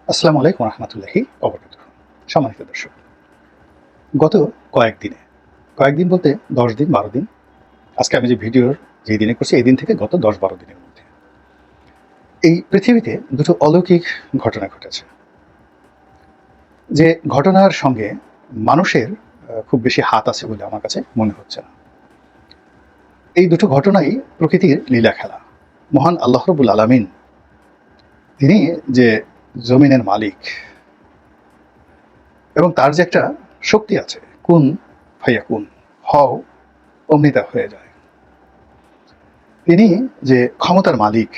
আসসালামু আলাইকুম রহমতুল্লাহি ওবরাকাতুহু। সম্মানিত দর্শক, গত কয়েকদিন বলতে ১০ দিন ১২ দিন, আজকে আমি যে ভিডিওর যে দিনে করছি এই দিন থেকে গত ১০-১২ দিনের মধ্যে এই পৃথিবীতে দুটো অলৌকিক ঘটনা ঘটেছে। যে ঘটনার সঙ্গে মানুষের খুব বেশি হাত আছে বলে আমার কাছে মনে হচ্ছে না। এই দুটো ঘটনাই প্রকৃতির লীলা খেলা। মহান আল্লাহ রাব্বুল আলামিন, তিনি যে জমিনের মালিক এবং তার যে একটা শক্তি আছে, কুন ফায়াকুন, হও অমনি তা হয়ে যায়। তিনি যে ক্ষমতার মালিক,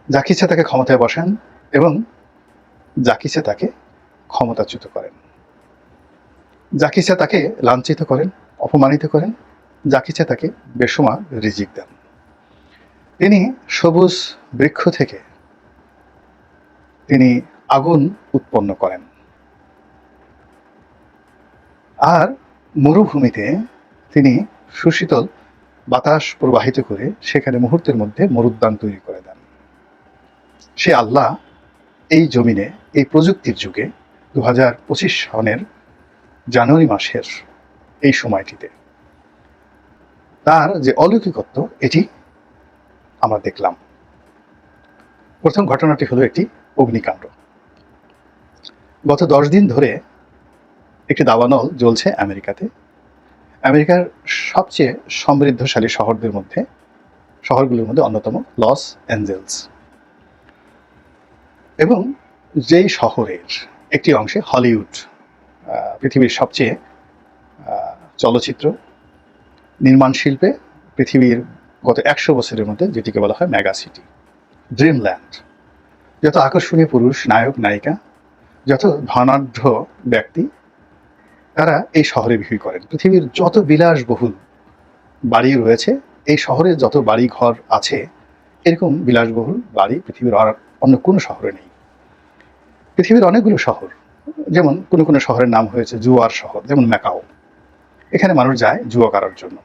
যাকে ইচ্ছা তাকে ক্ষমতায় বসান এবং যাকে ইচ্ছা তাকে ক্ষমতাচ্যুত করেন, যাকে ইচ্ছা তাকে লাঞ্ছিত করেন, অপমানিত করেন, যাকে ইচ্ছা তাকে বেসুমার রিজিক দেন। তিনি সবুজ বৃক্ষ থেকে তিনি আগুন উৎপন্ন করেন, আর মরুভূমিতে তিনি সুশীতল বাতাস প্রবাহিত করে সেখানে মুহূর্তের মধ্যে মরুদ্যান তৈরি করে দেন। সে আল্লাহ এই জমিনে, এই প্রযুক্তির যুগে ২০২৫ সনের জানুয়ারি মাসের এই সময়টিতে তার যে অলৌকিকত্ব, এটি আমরা দেখলাম। প্রথম ঘটনাটি হলো একটি অগ্নিকাণ্ড। গত ১০ দিন ধরে একটি দাবানল জ্বলছে আমেরিকাতে। আমেরিকার সবচেয়ে সমৃদ্ধশালী শহরগুলোর মধ্যে অন্যতম লস অ্যাঞ্জেলস, এবং যেই শহরের একটি অংশে হলিউড, পৃথিবীর সবচেয়ে চলচ্চিত্র নির্মাণ শিল্পে পৃথিবীর গত ১০০ বছরের মধ্যে যেটিকে বলা হয় মেগা সিটি, ড্রিমল্যান্ড। যত আকর্ষণীয় পুরুষ নায়ক নায়িকা, যত ধনাঢ্য ব্যক্তি, তারা এই শহরে ভিড় করেন। পৃথিবীর যত বিলাসবহুল বাড়ি রয়েছে, এই শহরে যত বাড়ি ঘর আছে, এরকম বিলাসবহুল বাড়ি পৃথিবীর আর অন্য কোনো শহরে নেই। পৃথিবীর অনেকগুলো শহর, যেমন কোনো কোনো শহরের নাম হয়েছে জুয়ার শহর, যেমন ম্যাকাও, এখানে মানুষ যায় জুয়া করার জন্য।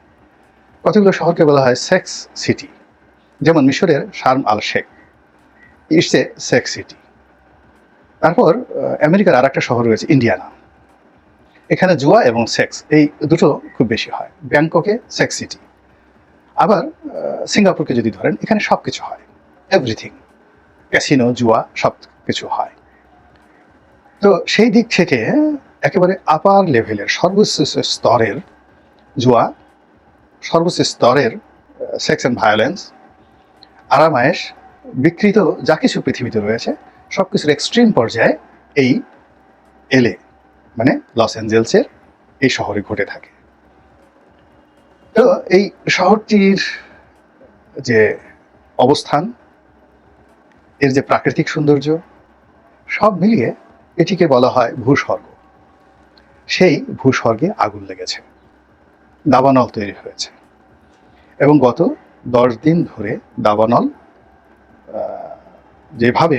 কতগুলো শহরকে বলা হয় সেক্স সিটি, যেমন মিশরের Sharm Al Sheikh, it's a sex city. তারপর আমেরিকার আর একটা শহর রয়েছে ইন্ডিয়ানা, এখানে জুয়া এবং সেক্স এই দুটো খুব বেশি হয়। ব্যাংককে সেক্স সিটি। আবার সিঙ্গাপুরকে যদি ধরেন, এখানে সব কিছু হয়, এভরিথিং, ক্যাসিনো, জুয়া, সব কিছু হয়। তো সেই দিক থেকে একেবারে আপার লেভেলের সর্বোচ্চ স্তরের জুয়া, সর্বোচ্চ স্তরের সেক্স অ্যান্ড ভায়োলেন্স, আরামায়েশ, বিকৃত যা কিছু পৃথিবীতে রয়েছে, সব কিছুর এক্সট্রিম পর্যায়ে এই এলএ, মানে লস অ্যাঞ্জেলসের এই শহরে ঘটে থাকে। তো এই শহরটির যে অবস্থান, এর যে প্রাকৃতিক সৌন্দর্য, সব মিলিয়ে এটিকে বলা হয় ভূস্বর্গ। সেই ভূস্বর্গে আগুন লেগেছে, দাবানল তৈরি হয়েছে, এবং গত ১০ দিন ধরে দাবানল যেভাবে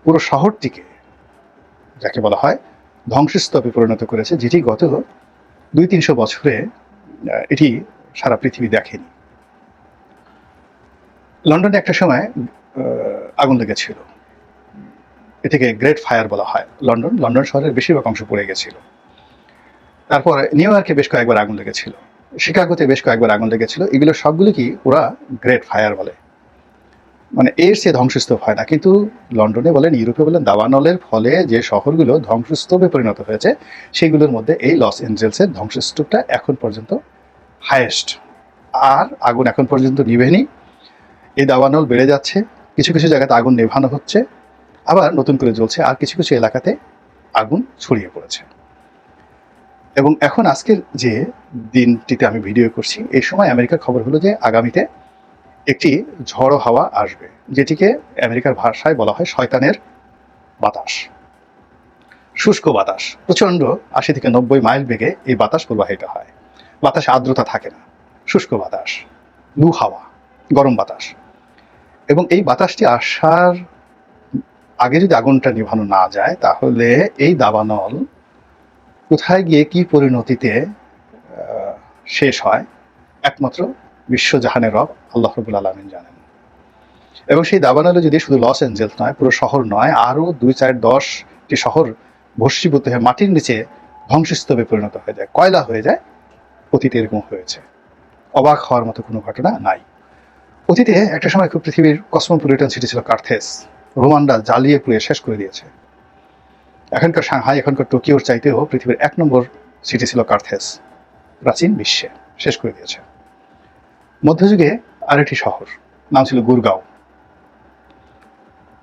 পুরো শহরটিকে, যাকে বলা হয় ধ্বংসস্তূপে পরিণত করেছে, যেটি গত ২০০-৩০০ বছরে এটি সারা পৃথিবী দেখেনি। লন্ডনে একটা সময় আগুন লেগেছিল, এটিকে গ্রেট ফায়ার বলা হয়। লন্ডন শহরের বেশিরভাগ অংশ পড়ে গেছিল। তারপর নিউ ইয়র্কে বেশ কয়েকবার আগুন লেগেছিল, শিকাগোতে বেশ কয়েকবার আগুন লেগেছিল। এগুলো সবগুলো কি ওরা গ্রেট ফায়ার বলে, মানে এর সে ধ্বংসস্তূপ হয় না। কিন্তু লন্ডনে বলেন, ইউরোপে বলেন, দাবানলের ফলে যে শহরগুলো ধ্বংসস্তূপে পরিণত হয়েছে, সেগুলোর মধ্যে এই লস অ্যাঞ্জেলসের ধ্বংসস্তূপটা এখন পর্যন্ত হায়েস্ট। আর আগুন এখন পর্যন্ত নিভেনি। এই দাবানল বেড়ে যাচ্ছে, কিছু কিছু জায়গাতে আগুন নেভানো হচ্ছে, আবার নতুন করে জ্বলছে, আর কিছু কিছু এলাকাতে আগুন ছড়িয়ে পড়েছে। এবং এখন আজকের যে দিনটিতে আমি ভিডিও করছি, এই সময় আমেরিকার খবর হলো যে আগামীতে একটি ঝড়ো হাওয়া আসবে, যেটিকে আমেরিকার ভাষায় বলা হয় শয়তানের বাতাস। শুষ্ক বাতাস, প্রচণ্ড ৮০ থেকে ৯০ মাইল বেগে এই বাতাস প্রবাহিত হয়। বাতাসে আর্দ্রতা থাকে না, শুষ্ক বাতাস, লু হাওয়া, গরম বাতাস। এবং এই বাতাসটি আসার আগে যদি আগুনটা নিভানো না যায়, তাহলে এই দাবানল কোথায় গিয়ে কি পরিণতিতে শেষ হয়, একমাত্র বিশ্বজাহানের রব আল্লাহ রাব্বুল আলামিন জানেন। এবং সেই দাবানলে যদি শুধু লস অ্যাঞ্জেলস নয়, পুরো শহর নয়, আরও 2, 4, 10টি শহর ভস্মীভূত হয়ে মাটির নিচে ধ্বংসস্তূপে পরিণত হয়ে যায়, কয়লা হয়ে যায়, অতীতে এরকম হয়েছে। অবাক হওয়ার মতো কোনো ঘটনা নাই। অতীতে একটা সময় খুব পৃথিবীর কসমোপলিটন সিটি ছিল কার্থেস। রোমানরা জ্বালিয়ে পুড়িয়ে শেষ করে দিয়েছে। এখনকার সাংহাই, এখনকার টোকিওর চাইতেও পৃথিবীর 1 নম্বর সিটি ছিল কার্থেস, প্রাচীন বিশ্বে শেষ করে দিয়েছে। মধ্যযুগে আরেকটি শহর, নাম ছিল গুরগাঁও,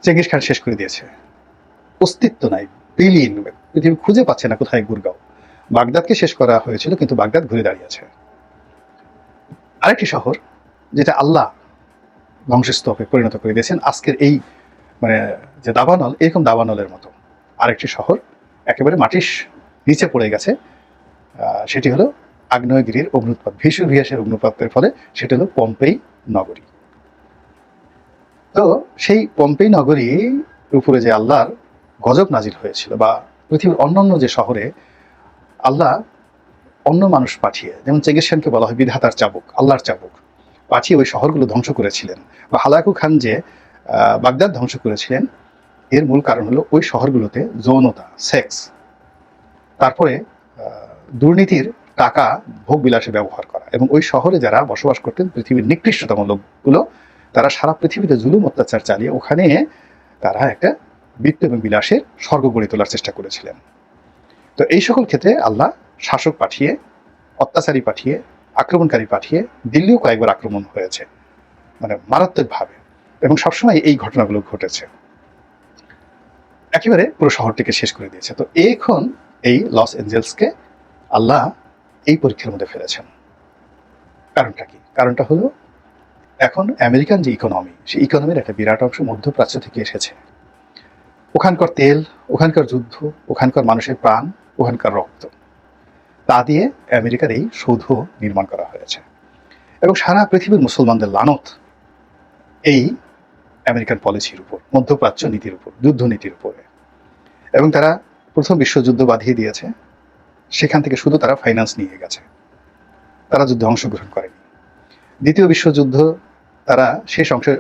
চেঙ্গিস খান শেষ করে দিয়েছে। অস্তিত্ব নাই, বিলীন, পৃথিবী খুঁজে পাচ্ছে না কোথায় গুরগাঁও। বাগদাদকে শেষ করা হয়েছিল, কিন্তু বাগদাদ ঘুরে দাঁড়িয়েছে। আরেকটি শহর যেটা আল্লাহ ধ্বংসস্তূপে পরিণত করে দিয়েছেন, আজকের এই যে দাবানল, এরকম দাবানলের মতো আরেকটি শহর একেবারে মাটির নিচে পড়ে গেছে। সেটি হলো আগ্নেয়গিরির অগ্নুৎপাত, ভেসুভিয়াসের অগ্নুৎপাতের ফলে সেটা হলো পম্পেই নগরী। তো সেই পম্পেই নগরীর উপরে যে আল্লাহর গজব নাজিল হয়েছিল, বা পৃথিবীর অন্যান্য যে শহরে আল্লাহ অন্য মানুষ পাঠিয়ে, যেমন চেঙ্গিস খানকে বলা হয় বিধাতার চাবুক, আল্লাহর চাবুক, পাঠিয়ে ওই শহরগুলো ধ্বংস করেছিলেন, বা হালাকু খান যে বাগদাদ ধ্বংস করেছিলেন, এর মূল কারণ হলো ওই শহরগুলোতে যৌনতা, সেক্স, তারপরে দুর্নীতির টাকা ভোগ বিলাসে ব্যবহার করা। এবং ওই শহরে যারা বসবাস করতেন, পৃথিবীর নিকৃষ্টতম লোকগুলো, তারা সারা পৃথিবীতে জুলুম অত্যাচার চালিয়ে ওখানে তারা একটা বৃত্ত এবং বিলাসের স্বর্গ গড়ে তোলার চেষ্টা করেছিলেন। তো এই সকল ক্ষেত্রে আল্লাহ শাসক পাঠিয়ে, অত্যাচারী পাঠিয়ে, আক্রমণকারী পাঠিয়ে, দিল্লিও কয়েকবার আক্রমণ হয়েছে, মারাত্মকভাবে, এবং সবসময় এই ঘটনাগুলো ঘটেছে। একেবারে পুরো শহরটিকে শেষ করে দিয়েছে। তো এখন এই লস অ্যাঞ্জেলসকে আল্লাহ এই পরীক্ষার মধ্যে ফেলেছেন। কারণটা কি? কারণটা হলো এখন আমেরিকান যে ইকোনমি, সেই ইকোনমির একটা বিরাট অংশ মধ্যপ্রাচ্য থেকে এসেছে। ওখানকার তেল, ওখানকার যুদ্ধ, ওখানকার মানুষের প্রাণ, ওখানকার রক্ত, তা দিয়ে আমেরিকার এই সৌধ নির্মাণ করা হয়েছে। এবং সারা পৃথিবীর মুসলমানদের লানত এই আমেরিকান পলিসির উপর, মধ্যপ্রাচ্য নীতির উপর, যুদ্ধ নীতির উপরে। এবং তারা প্রথম বিশ্বযুদ্ধ বাঁধিয়ে দিয়েছে, সেখান থেকে শুধু তারা ফাইন্যান্স নিয়ে গেছে, তারা যুদ্ধে অংশগ্রহণ করেনি। দ্বিতীয় বিশ্বযুদ্ধ তারা শেষ অংশে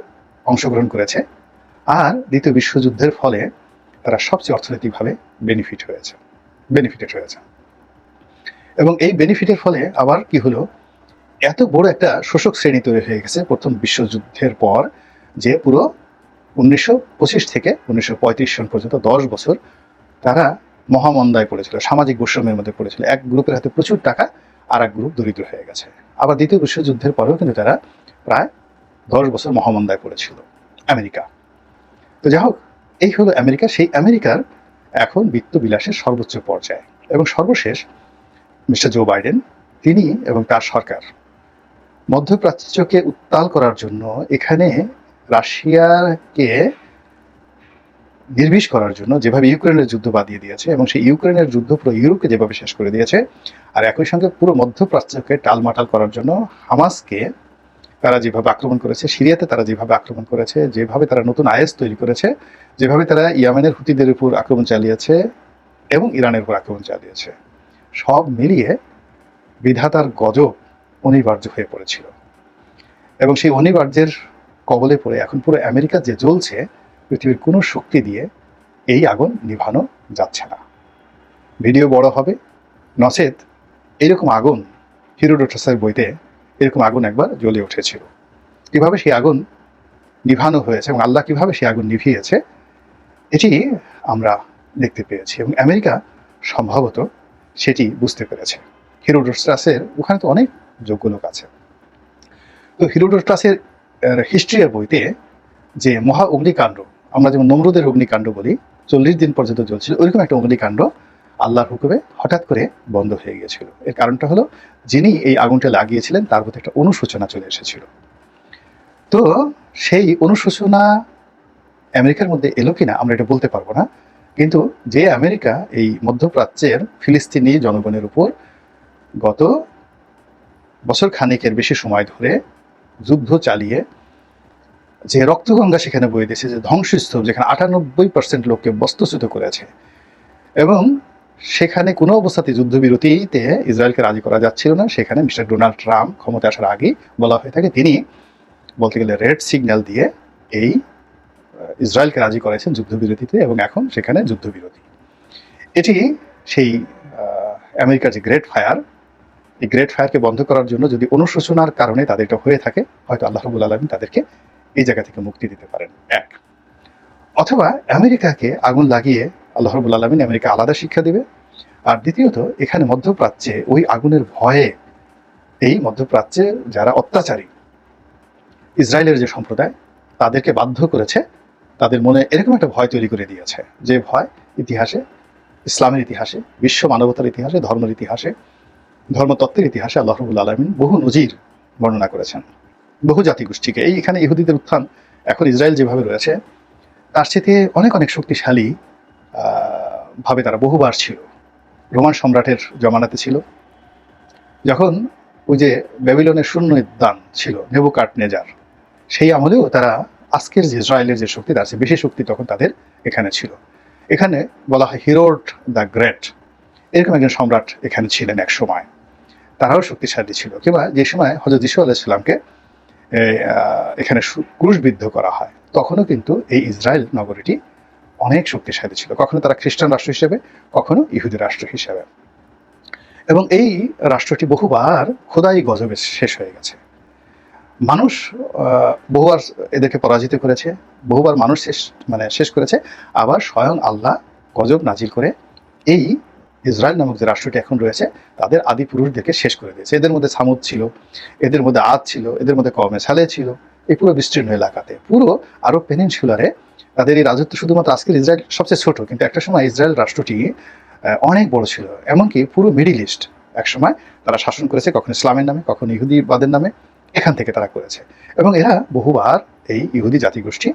অংশগ্রহণ করেছে, আর দ্বিতীয় বিশ্বযুদ্ধের ফলে তারা সবচেয়ে অর্থনৈতিকভাবে বেনিফিটেড হয়েছে। এবং এই বেনিফিটের ফলে আবার কি হলো, এত বড় একটা শোষক শ্রেণী তৈরি হয়ে গেছে প্রথম বিশ্বযুদ্ধের পর, যে পুরো 1925 থেকে 1935 সন পর্যন্ত 10 বছর তারা মহামন্দায় পড়েছিল, সামাজিক বৈষম্যের মধ্যে পড়েছিল। এক গ্রুপের হাতে প্রচুর টাকা, আর এক গ্রুপ দরিদ্র হয়ে গেছে। আবার দ্বিতীয় বিশ্বযুদ্ধের পরেও কিন্তু তারা প্রায় 10 বছর মহামন্দায় পড়েছিল আমেরিকা। তো যাই হোক, এই হলো আমেরিকা। সেই আমেরিকার এখন বিত্ত বিলাসের সর্বোচ্চ পর্যায়ে। এবং সর্বশেষ মিস্টার জো বাইডেন, তিনি এবং তার সরকার মধ্যপ্রাচ্যকে উত্তাল করার জন্য, এখানে রাশিয়াকে নির্বিষ করার জন্য যেভাবে ইউক্রেনের যুদ্ধ বাঁধিয়ে দিয়েছে, এবং সেই ইউক্রেনের যুদ্ধ পুরো ইউরোপকে যেভাবে শেষ করে দিয়েছে, আর একই সঙ্গে পুরো মধ্যপ্রাচ্যকে টালমাটাল করার জন্য হামাসকে তারা যেভাবে আক্রমণ করেছে, সিরিয়াতে তারা যেভাবে আক্রমণ করেছে, যেভাবে তারা নতুন আইএস তৈরি করেছে, যেভাবে তারা ইয়েমেনের হুতিদের উপর আক্রমণ চালিয়েছে এবং ইরানের উপর আক্রমণ চালিয়েছে, সব মিলিয়ে বিধাতার গজব অনিবার্য হয়ে পড়েছিল। এবং সেই অনিবার্যের কবলে পড়ে এখন পুরো আমেরিকা যে জ্বলছে, পৃথিবীর কোনো শক্তি দিয়ে এই আগুন নিভানো যাচ্ছে না। ভিডিও বড় হবে, নচেত এরকম আগুন হিরোডোটাসের বইতে এরকম আগুন একবার জ্বলে উঠেছিল। কীভাবে সেই আগুন নিভানো হয়েছে এবং আল্লাহ কীভাবে সেই আগুন নিভিয়েছে, এটি আমরা দেখতে পেয়েছি। এবং আমেরিকা সম্ভবত সেটি বুঝতে পেরেছে। হিরোডোটাসের ওখানে তো অনেক যোগ্য লোক আছে। তো হিরোডোটাসের হিস্ট্রির বইতে যে মহা অগ্নিকাণ্ড, আমরা যেমন নমরুদের অগ্নিকাণ্ড বলি, 40 দিন পর্যন্ত চলছিল, ওইরকম একটা অগ্নিকাণ্ড আল্লাহর হুকুমে হঠাৎ করে বন্ধ হয়ে গিয়েছিল। এর কারণটা হলো, যিনি এই আগুনটা লাগিয়েছিলেন তার প্রতি একটা অনুশোচনা চলে এসেছিল। তো সেই অনুশোচনা আমেরিকার মধ্যে এলো কিনা আমরা এটা বলতে পারবো না, কিন্তু যে আমেরিকা এই মধ্যপ্রাচ্যের ফিলিস্তিনি জনগণের উপর গত বছর খানেকের বেশি সময় ধরে যুদ্ধ চালিয়ে যে রক্তগঙ্গা সেখানে বয়ে দিয়েছে, যে ধ্বংসস্তূপ, যেখানে 98% লোককে বস্তুচ্যুত করেছে, এবং সেখানে কোনো অবস্থাতে যুদ্ধবিরতিতে ইসরায়েলকে রাজি করা যাচ্ছিল না, সেখানে মিস্টার ডোনাল্ড ট্রাম্প ক্ষমতা আসার আগেই বলা হয়ে থাকে, তিনি বলতে গেলে রেড সিগন্যাল দিয়ে এই ইসরায়েলকে রাজি করেছেন যুদ্ধবিরতিতে, এবং এখন সেখানে যুদ্ধবিরতি। এটি সেই আমেরিকার যে গ্রেট ফায়ার, এই গ্রেট ফায়ারকে বন্ধ করার জন্য যদি অনুশোচনার কারণে তাদের এটা হয়ে থাকে, হয়তো আল্লাহ রাব্বুল আলামিন তাদেরকে এই জায়গা থেকে মুক্তি দিতে পারেন, এক। অথবা আমেরিকাকে আগুন লাগিয়ে আল্লাহ রাব্বুল আলামিন আমেরিকা আলাদা শিক্ষা দিবে। আর দ্বিতীয়ত, এখানে মধ্যপ্রাচ্যে ওই আগুনের ভয়ে এই মধ্যপ্রাচ্যে যারা অত্যাচারী ইসরায়েলের যে সম্প্রদায়, তাদেরকে বাধ্য করেছে, তাদের মনে এরকম একটা ভয় তৈরি করে দিয়েছে, যে ভয় ইতিহাসে, ইসলামের ইতিহাসে, বিশ্ব মানবতার ইতিহাসে, ধর্মের ইতিহাসে, ধর্মতত্ত্বের ইতিহাসে আল্লাহ রাব্বুল আলামিন বহু নজির বর্ণনা করেছেন। বহু জাতিগোষ্ঠীকে, এইখানে ইহুদিদের উত্থান এখন ইসরায়েল যেভাবে রয়েছে তার সাথে অনেক অনেক শক্তিশালী ভাবে তারা বহুবার ছিল। রোমান সম্রাটের জমানাতে ছিল, যখন ওই যে ব্যাবিলনের শূন্য দান ছিল নেবুকাডনেজার, সেই আমলেও তারা আজকের যে ইসরায়েলের যে শক্তি, তার চেয়ে বেশি শক্তি তখন তাদের এখানে ছিল। এখানে বলা হয় হিরোড দ্য গ্রেট, এরকম একজন সম্রাট এখানে ছিলেন এক সময়, তারাও শক্তিশালী ছিল। কিংবা যে সময় হযরত ঈসা আলাইহিস সালামকে এখানে ক্রুশবিদ্ধ করা হয়, তখনও কিন্তু এই ইসরায়েল নগরীটি অনেক শক্তিশালী ছিল, কখনো তারা খ্রিস্টান রাষ্ট্র হিসেবে, কখনো ইহুদি রাষ্ট্র হিসেবে। এবং এই রাষ্ট্রটি বহুবার খোদাই গজবে শেষ হয়ে গেছে। মানুষ বহুবার এদেরকে পরাজিত করেছে, বহুবার মানুষ শেষ করেছে, আবার স্বয়ং আল্লাহ গজব নাজিল করে এই ইসরায়েল নামক যে রাষ্ট্রটি এখন রয়েছে তাদের আদি পুরুষদেরকে শেষ করে দিয়েছে। এদের মধ্যে সামুদ ছিল, এদের মধ্যে আদ ছিল, এদের মধ্যে কওমে সালেহ ছিল। এই পুরো বিস্তীর্ণ এলাকাতে, পুরো আরব পেনিনসুলারে তাদের এই রাজত্ব শুধুমাত্র আজকের ইসরায়েল সবচেয়ে ছোট, কিন্তু একটা সময় ইসরায়েল রাষ্ট্রটি অনেক বড় ছিল। এমনকি পুরো মিডিল ইস্ট এক সময় তারা শাসন করেছে, কখনো ইসলামের নামে, কখনো ইহুদিবাদের নামে, এখান থেকে তারা করেছে। এবং এরা বহুবার এই ইহুদি জাতিগোষ্ঠী